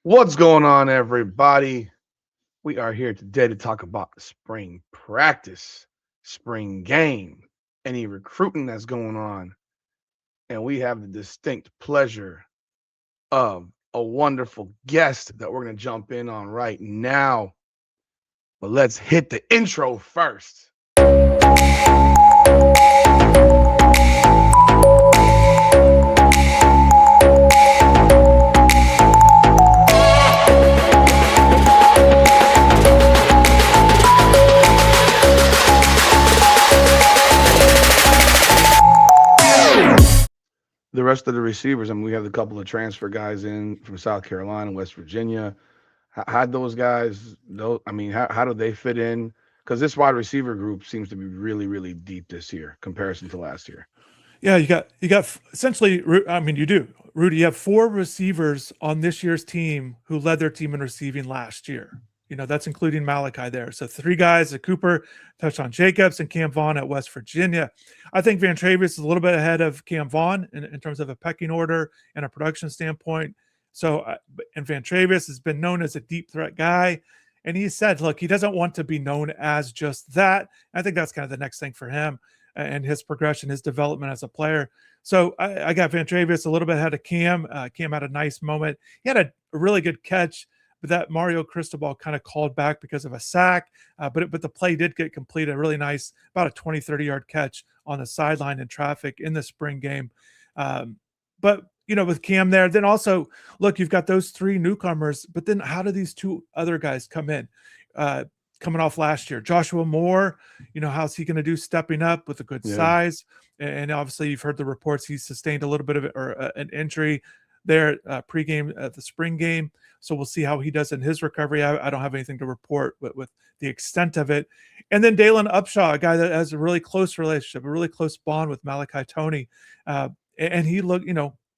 What's going on, everybody? We are here today to talk about the spring practice, spring game, any recruiting that's going on. And we have the distinct pleasure of a wonderful guest that we're going to jump in on right now. But let's hit the intro first. The rest of the receivers, I mean, we have a couple of transfer guys in from South Carolina, West Virginia. How'd those guys, those, I mean, how do they fit in? Because this wide receiver group seems to be really, really deep this year, comparison to last year. Yeah, you got essentially. I mean, you do, Rudy. You have four receivers on this year's team who led their team in receiving last year. That's including Malachi there. So three guys: Cooper, touched Jacobs, and Cam Vaughn at West Virginia. I think Van Travis is a little bit ahead of Cam Vaughn in terms of a pecking order and a production standpoint. So, and Van Travis has been known as a deep threat guy. And he said, look, he doesn't want to be known as just that. I think that's kind of the next thing for him and his progression, his development as a player. So I got Van Travis a little bit ahead of Cam. Cam had a nice moment. He had a really good catch, but that Mario Cristobal kind of called back because of a sack. But the play did get completed. A really nice, about a 20, 30-yard catch on the sideline in traffic in the spring game. But with Cam there, then also, look, you've got those three newcomers, but then how do these two other guys come in? Coming off last year, Joshua Moore, how's he going to do stepping up with a good size? And obviously you've heard the reports he's sustained a little bit of an injury there pregame at the spring game. So we'll see how he does in his recovery. I don't have anything to report with the extent of it. And then Dalen Upshaw, a guy that has a really close relationship, a really close bond with Malachi Toney. And he looked,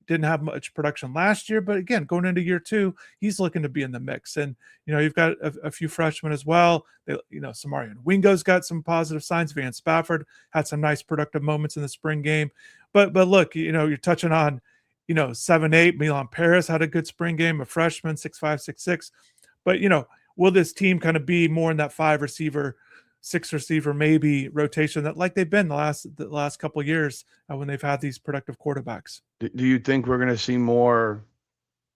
didn't have much production last year, but again, going into year two, he's looking to be in the mix. And, you've got a few freshmen as well. Samarian Wingo's got some positive signs. Van Spafford had some nice productive moments in the spring game. But look, you're touching on, 7'8". Milan Paris had a good spring game, a freshman, 6'5", 6'6". But, will this team kind of be more in that 6 receiver maybe rotation that like they've been the last couple of years when they've had these productive quarterbacks? Do you think we're going to see more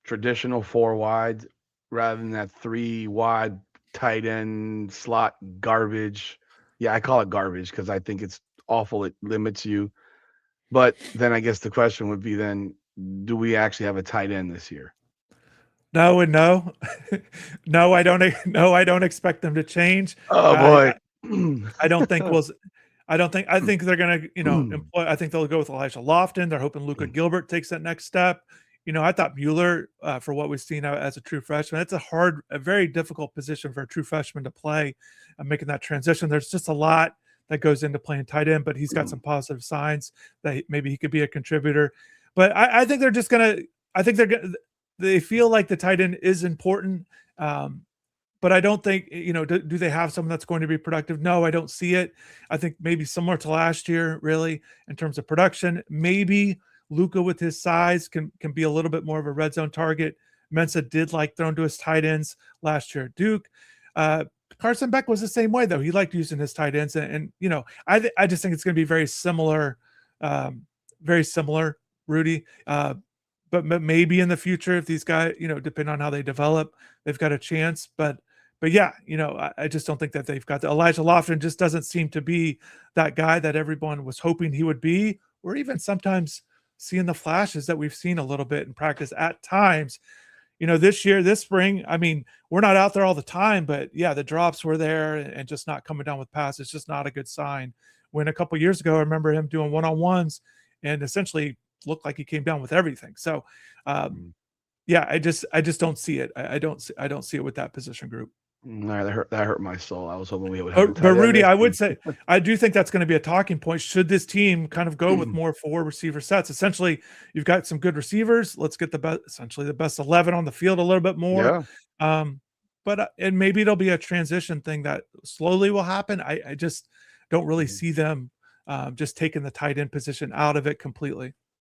traditional 4 wide rather than that 3 wide tight end slot garbage? Yeah, I call it garbage because I think it's awful. It limits you. But then I guess the question would be then, do we actually have a tight end this year? No and no. No, I don't. No, I don't expect them to change. Oh boy. I don't think I think they're going to, employ. I think they'll go with Elijah Lofton. They're hoping Luca Gilbert takes that next step. I thought Mueller, for what we've seen as a true freshman, it's a very difficult position for a true freshman to play, making that transition. There's just a lot that goes into playing tight end, but he's got some positive signs that maybe he could be a contributor. But I think they're just going to, they feel like the tight end is important. But I don't think, do they have someone that's going to be productive? No, I don't see it. I think maybe similar to last year, really, in terms of production. Maybe Luca with his size can be a little bit more of a red zone target. Mensa did like throwing to his tight ends last year at Duke. Carson Beck was the same way, though. He liked using his tight ends. And I just think it's going to be very similar, Rudy. But maybe in the future, if these guys, depending on how they develop, they've got a chance. But yeah, I just don't think that they've got Elijah Lofton just doesn't seem to be that guy that everyone was hoping he would be, or even sometimes seeing the flashes that we've seen a little bit in practice at times. This spring, I mean, we're not out there all the time, but yeah, the drops were there and just not coming down with passes. It's just not a good sign. When a couple years ago, I remember him doing one-on-ones and essentially looked like he came down with everything. So, yeah, I just don't see it. I don't see it with that position group. No, that hurt my soul. I was hoping we would have. But Rudy, I would say I do think that's going to be a talking point. Should this team kind of go with more 4 receiver sets? Essentially, you've got some good receivers. Let's get essentially the best 11 on the field a little bit more. Yeah. But and maybe it'll be a transition thing that slowly will happen. I just don't really see them just taking the tight end position out of it completely.